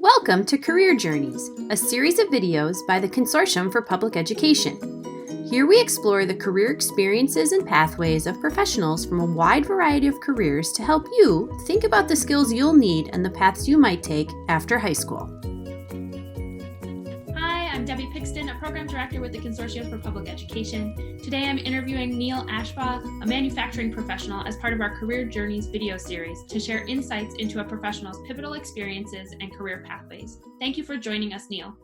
Welcome to Career Journeys, a series of videos by the Consortium for Public Education. Here we explore the career experiences and pathways of professionals from a wide variety of careers to help you think about the skills you'll need and the paths you might take after high school. Hi, I'm Debbie Pixton, a program director with the Consortium for Public Education. Today I'm interviewing Neil Ashbaugh, a manufacturing professional, as part of our Career Journeys video series to share insights into a professional's pivotal experiences and career pathways. Thank you for joining us, Neil.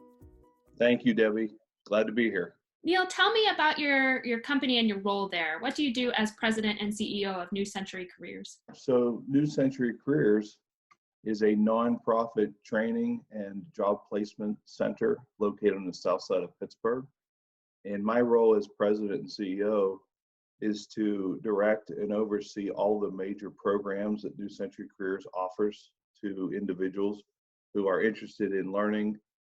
Thank you, Debbie. Glad to be here. Neil, tell me about your company and your role there. What do you do as president and CEO of New Century Careers? So New Century Careers is a nonprofit training and job placement center located on the south side of Pittsburgh. And my role as president and CEO is to direct and oversee all the major programs that New Century Careers offers to individuals who are interested in learning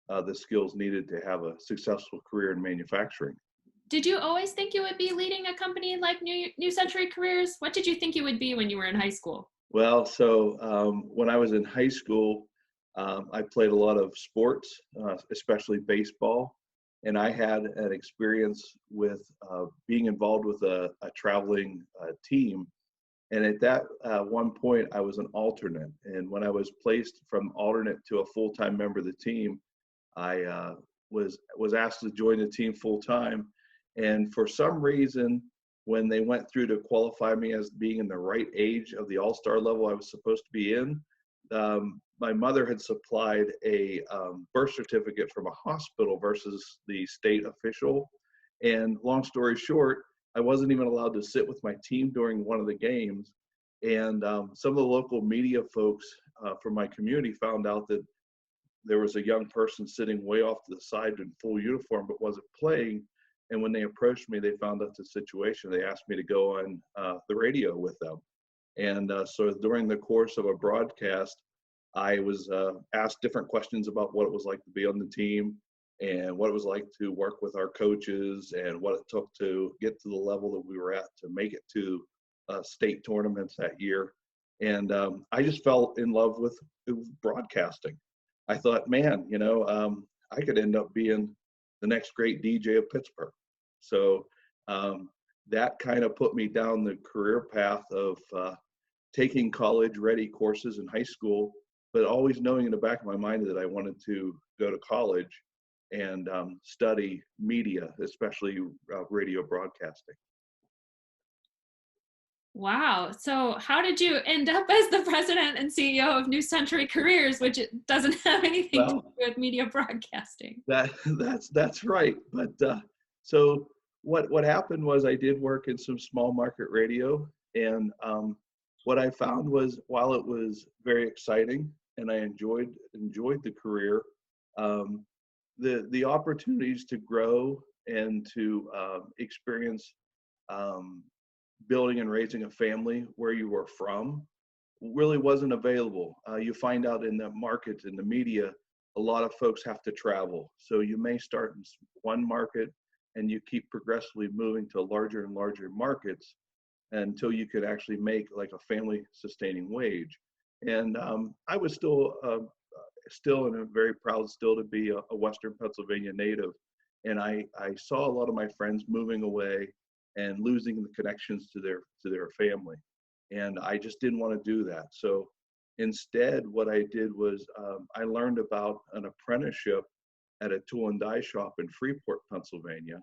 the skills needed to have a successful career in manufacturing. Did you always think you would be leading a company like New Century Careers? What did you think you would be when you were in high school? Well, so when I was in high school, I played a lot of sports, especially baseball, and I had an experience with being involved with a traveling team. And at that one point, I was an alternate. And when I was placed from alternate to a full-time member of the team, I was asked to join the team full-time. And for some reason, when they went through to qualify me as being in the right age of the all-star level I was supposed to be in, my mother had supplied a birth certificate from a hospital versus the state official. And long story short, I wasn't even allowed to sit with my team during one of the games. And some of the local media folks from my community found out that there was a young person sitting way off to the side in full uniform but wasn't playing. And when they approached me, they found out the situation. They asked me to go on the radio with them. And so during the course of a broadcast, I was asked different questions about what it was like to be on the team and what it was like to work with our coaches and what it took to get to the level that we were at to make it to state tournaments that year. And I just fell in love with broadcasting. I thought, man, I could end up being the next great DJ of Pittsburgh. So that kind of put me down the career path of taking college-ready courses in high school, but always knowing in the back of my mind that I wanted to go to college and study media, especially radio broadcasting. Wow. So how did you end up as the president and CEO of New Century Careers, which it doesn't have anything to do with media broadcasting? That's right. But so what happened was I did work in some small market radio, and what I found was while it was very exciting and I enjoyed the career, the opportunities to grow and to experience building and raising a family where you were from really wasn't available. You find out in the market, in the media, a lot of folks have to travel. So you may start in one market and you keep progressively moving to larger and larger markets until you could actually make like a family sustaining wage. And I was still and I'm very proud still to be a Western Pennsylvania native. And I saw a lot of my friends moving away and losing the connections to their family. And I just didn't want to do that. So instead, what I did was I learned about an apprenticeship at a tool and die shop in Freeport, Pennsylvania.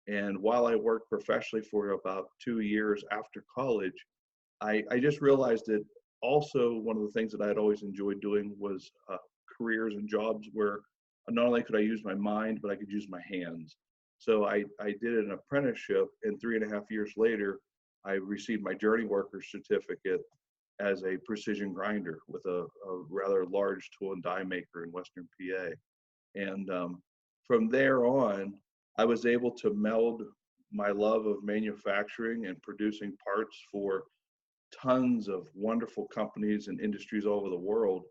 And while I worked professionally for about 2 years after college, I just realized that also one of the things that I had always enjoyed doing was careers and jobs where not only could I use my mind, but I could use my hands. So I did an apprenticeship, and 3.5 years later, I received my journey worker certificate as a precision grinder with a rather large tool and die maker in Western PA. And from there on, I was able to meld my love of manufacturing and producing parts for tons of wonderful companies and industries all over the world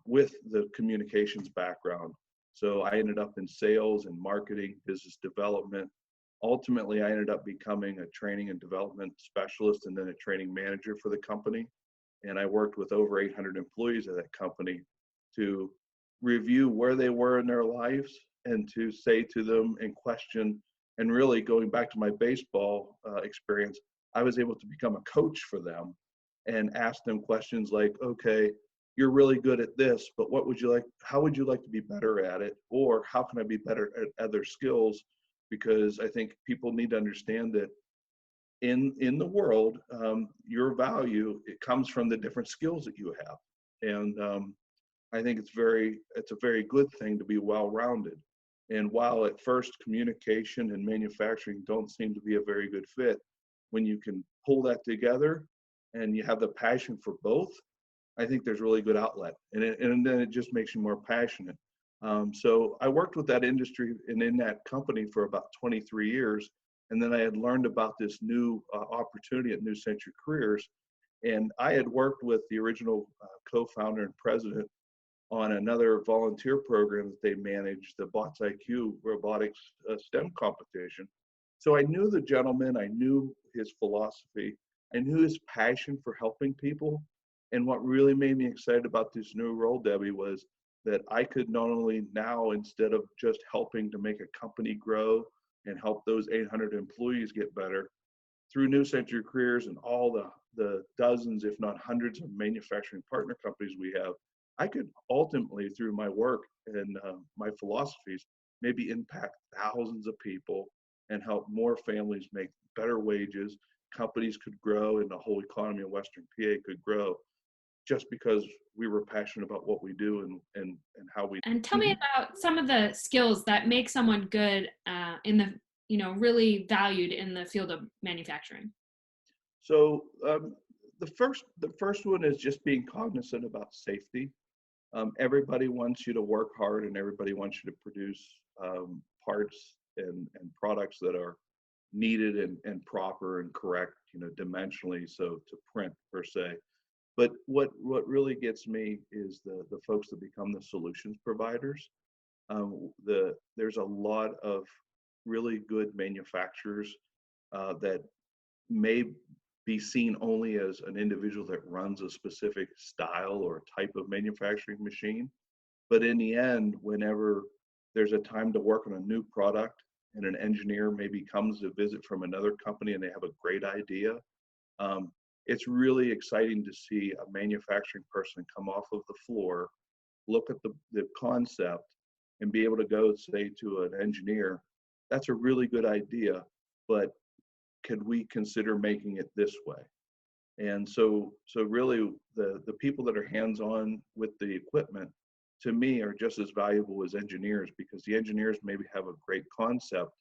with the communications background. So I ended up in sales and marketing, business development. Ultimately, I ended up becoming a training and development specialist and then a training manager for the company. And I worked with over 800 employees at that company to review where they were in their lives and to say to them and question. And really going back to my baseball experience, I was able to become a coach for them and ask them questions like, okay, you're really good at this, but how would you like to be better at it? Or how can I be better at other skills? Because I think people need to understand that in the world, your value, it comes from the different skills that you have. And I think it's a very good thing to be well-rounded. And while at first communication and manufacturing don't seem to be a very good fit, when you can pull that together and you have the passion for both, I think there's really good outlet. And then it just makes you more passionate. So I worked with that industry and in that company for about 23 years. And then I had learned about this new opportunity at New Century Careers. And I had worked with the original co-founder and president on another volunteer program that they managed, the Bots IQ robotics STEM competition. So I knew the gentleman, I knew his philosophy, I knew his passion for helping people. And what really made me excited about this new role, Debbie, was that I could not only now, instead of just helping to make a company grow and help those 800 employees get better, through New Century Careers and all the dozens, if not hundreds of manufacturing partner companies we have, I could ultimately, through my work and my philosophies, maybe impact thousands of people and help more families make better wages. Companies could grow and the whole economy of Western PA could grow just because we were passionate about what we do and how we. And tell me about some of the skills that make someone good in the, really valued in the field of manufacturing. So the first one is just being cognizant about safety. Everybody wants you to work hard and everybody wants you to produce parts and products that are needed and proper and correct, dimensionally, so to print per se. But what really gets me is the folks that become the solutions providers. There's a lot of really good manufacturers that may be seen only as an individual that runs a specific style or type of manufacturing machine. But in the end, whenever there's a time to work on a new product and an engineer maybe comes to visit from another company and they have a great idea, it's really exciting to see a manufacturing person come off of the floor, look at the concept, and be able to go say to an engineer, that's a really good idea, but could we consider making it this way? And so really the people that are hands-on with the equipment, to me, are just as valuable as engineers, because the engineers maybe have a great concept,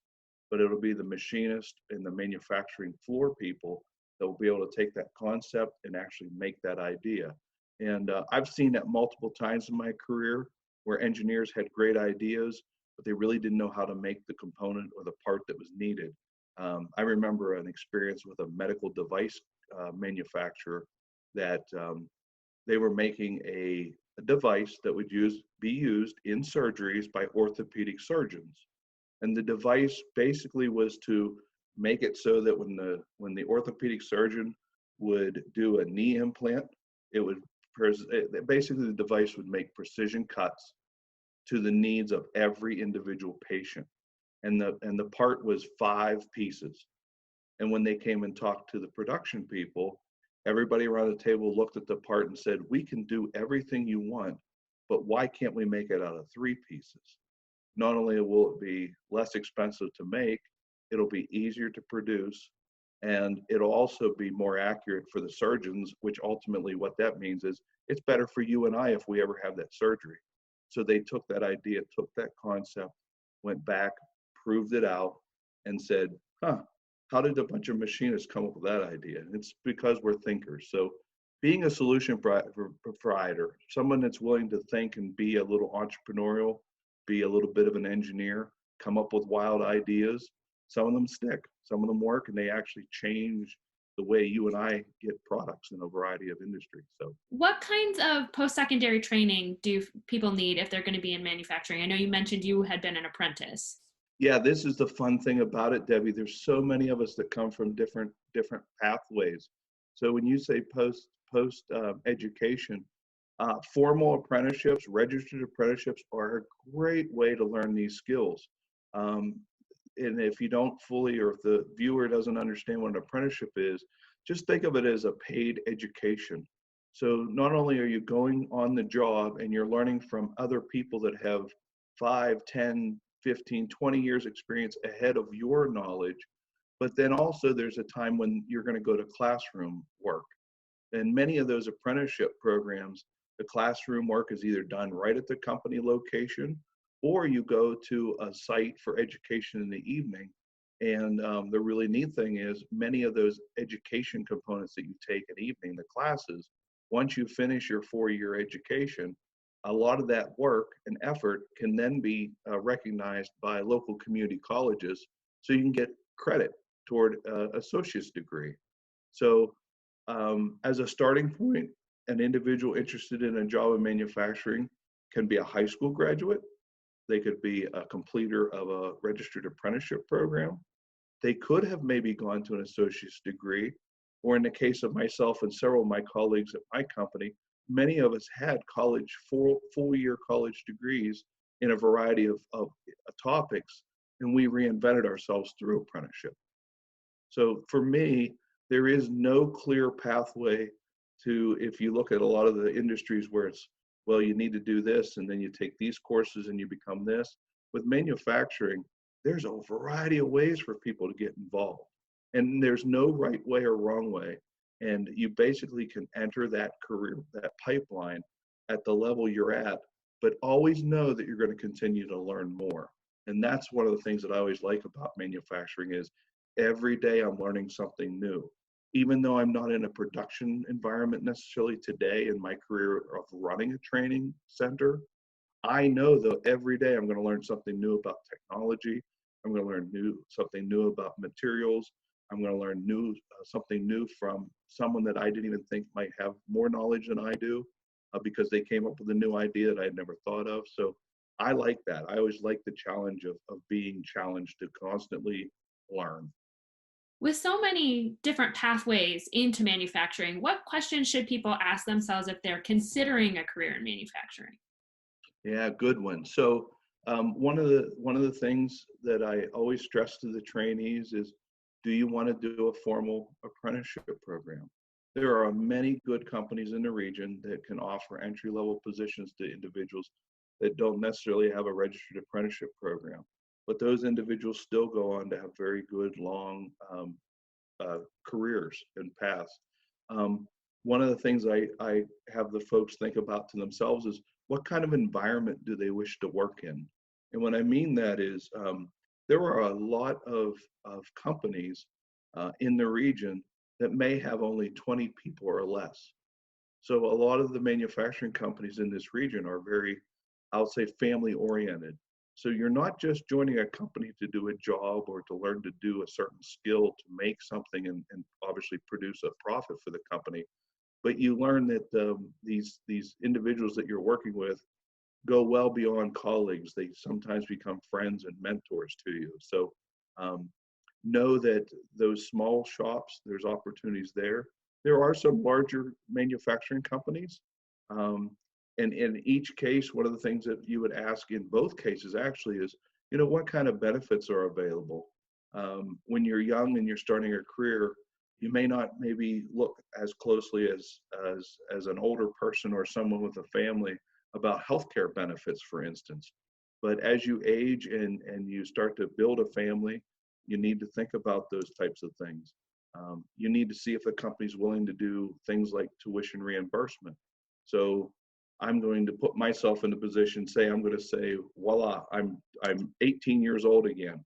but it'll be the machinist and the manufacturing floor people that will be able to take that concept and actually make that idea. And I've seen that multiple times in my career where engineers had great ideas, but they really didn't know how to make the component or the part that was needed. I remember an experience with a medical device manufacturer that they were making a device that would be used in surgeries by orthopedic surgeons. And the device basically was to make it so that when the orthopedic surgeon would do a knee implant, basically the device would make precision cuts to the needs of every individual patient. And the part was 5 pieces. And when they came and talked to the production people, everybody around the table looked at the part and said, we can do everything you want, but why can't we make it out of 3 pieces? Not only will it be less expensive to make, it'll be easier to produce, and it'll also be more accurate for the surgeons, which ultimately what that means is it's better for you and I if we ever have that surgery. So they took that idea, took that concept, went back, proved it out, and said, how did a bunch of machinists come up with that idea? It's because we're thinkers. So being a solution provider, someone that's willing to think and be a little entrepreneurial, be a little bit of an engineer, come up with wild ideas. Some of them stick, some of them work, and they actually change the way you and I get products in a variety of industries. So what kinds of post-secondary training do people need if they're going to be in manufacturing? I know you mentioned you had been an apprentice. Yeah, this is the fun thing about it, Debbie. There's so many of us that come from different pathways. So when you say post education, Formal apprenticeships, registered apprenticeships are a great way to learn these skills. And if you don't fully, or if the viewer doesn't understand what an apprenticeship is, just think of it as a paid education. So not only are you going on the job and you're learning from other people that have 5, 10, 15, 20 years experience ahead of your knowledge, but then also there's a time when you're going to go to classroom work. And many of those apprenticeship programs, the classroom work is either done right at the company location, or you go to a site for education in the evening. And the really neat thing is many of those education components that you take in evening, the classes, once you finish your 4-year education, a lot of that work and effort can then be recognized by local community colleges, so you can get credit toward associate's degree. So as a starting point, an individual interested in a job in manufacturing can be a high school graduate. They could be a completer of a registered apprenticeship program. They could have maybe gone to an associate's degree, or in the case of myself and several of my colleagues at my company, many of us had full-year college degrees in a variety of topics, and we reinvented ourselves through apprenticeship. So for me, there is no clear pathway to, if you look at a lot of the industries where it's, well, you need to do this, and then you take these courses and you become this. With manufacturing, there's a variety of ways for people to get involved. And there's no right way or wrong way. And you basically can enter that career, that pipeline at the level you're at, but always know that you're going to continue to learn more. And that's one of the things that I always like about manufacturing is every day I'm learning something new. Even though I'm not in a production environment necessarily today in my career of running a training center, I know that every day I'm going to learn something new about technology. I'm going to learn something new about materials. I'm going to learn something new from someone that I didn't even think might have more knowledge than I do because they came up with a new idea that I had never thought of. So I like that. I always like the challenge of being challenged to constantly learn. With so many different pathways into manufacturing, what questions should people ask themselves if they're considering a career in manufacturing? Yeah, good one. So one of the things that I always stress to the trainees is, do you want to do a formal apprenticeship program? There are many good companies in the region that can offer entry-level positions to individuals that don't necessarily have a registered apprenticeship program, but those individuals still go on to have very good long careers and paths. One of the things I have the folks think about to themselves is, what kind of environment do they wish to work in? And what I mean that is, there are a lot of companies in the region that may have only 20 people or less. So a lot of the manufacturing companies in this region are very, I would say, family oriented. So you're not just joining a company to do a job or to learn to do a certain skill to make something and obviously produce a profit for the company, but you learn that these individuals that you're working with go well beyond colleagues. They sometimes become friends and mentors to you. So know that those small shops, there's opportunities there. There are some larger manufacturing companies. And in each case, one of the things that you would ask in both cases actually is, what kind of benefits are available? When you're young and you're starting a career, you may not maybe look as closely as an older person or someone with a family about healthcare benefits, for instance. But as you age and you start to build a family, you need to think about those types of things. You need to see if the company's willing to do things like tuition reimbursement. So I'm going to put myself in a position, I'm going to say, voila, I'm 18 years old again,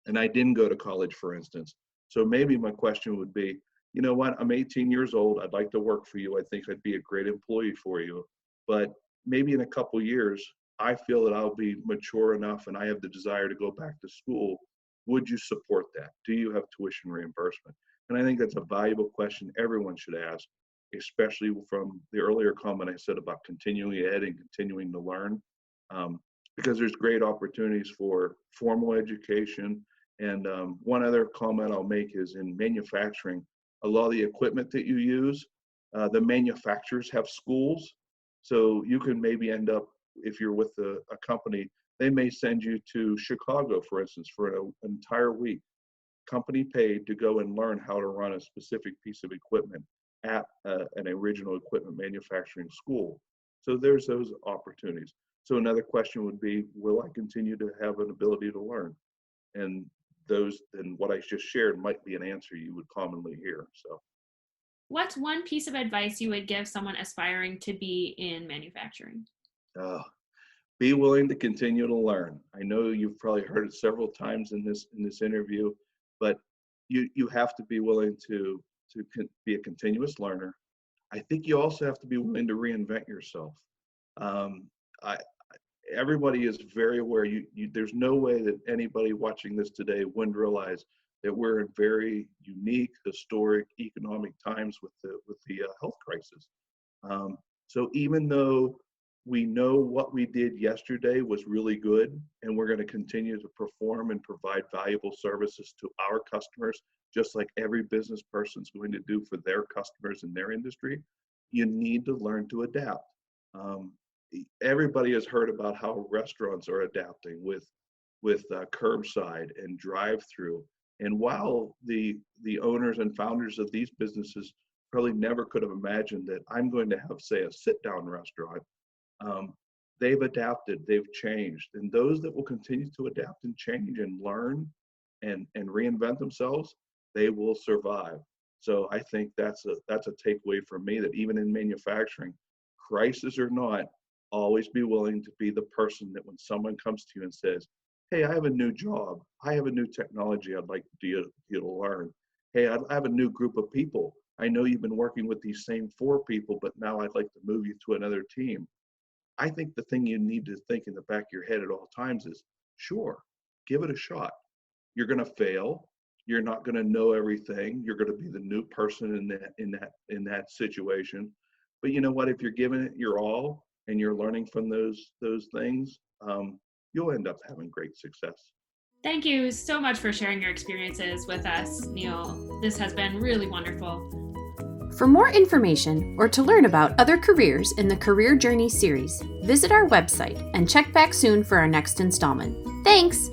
and I didn't go to college, for instance. So maybe my question would be, you know what, I'm 18 years old, I'd like to work for you, I think I'd be a great employee for you, but maybe in a couple years, I feel that I'll be mature enough and I have the desire to go back to school. Would you support that? Do you have tuition reimbursement? And I think that's a valuable question everyone should ask, especially from the earlier comment I said about continuing ed and continuing to learn, because there's great opportunities for formal education. And one other comment I'll make is, in manufacturing, a lot of the equipment that you use, the manufacturers have schools. So you can maybe end up, if you're with a company, they may send you to Chicago, for instance, for an entire week, company paid, to go and learn how to run a specific piece of equipment at an original equipment manufacturing school. So there's those opportunities. So another question would be, will I continue to have an ability to learn? And what I just shared might be an answer you would commonly hear. So What's one piece of advice you would give someone aspiring to be in manufacturing? Be willing to continue to learn. I know you've probably heard it several times in this interview, but you have to be willing to be a continuous learner. I think you also have to be willing to reinvent yourself. Everybody is very aware. There's no way that anybody watching this today wouldn't realize that we're in very unique, historic, economic times with the health crisis. So even though we know what we did yesterday was really good, and we're going to continue to perform and provide valuable services to our customers, just like every business person's going to do for their customers in their industry, you need to learn to adapt. Everybody has heard about how restaurants are adapting with curbside and drive-through. And while the owners and founders of these businesses probably never could have imagined that I'm going to have, say, a sit-down restaurant, they've adapted, they've changed. And those that will continue to adapt and change and learn and reinvent themselves, they will survive. So I think that's a takeaway for me, that even in manufacturing, crisis or not, always be willing to be the person that when someone comes to you and says, hey, I have a new job, I have a new technology I'd like you to learn. Hey, I have a new group of people. I know you've been working with these same 4 people, but now I'd like to move you to another team. I think the thing you need to think in the back of your head at all times is, sure, give it a shot. You're going to fail. You're not going to know everything. You're going to be the new person in that situation. But you know what? If you're giving it your all and you're learning from those things, you'll end up having great success. Thank you so much for sharing your experiences with us, Neil. This has been really wonderful. For more information or to learn about other careers in the Career Journey series, visit our website and check back soon for our next installment. Thanks!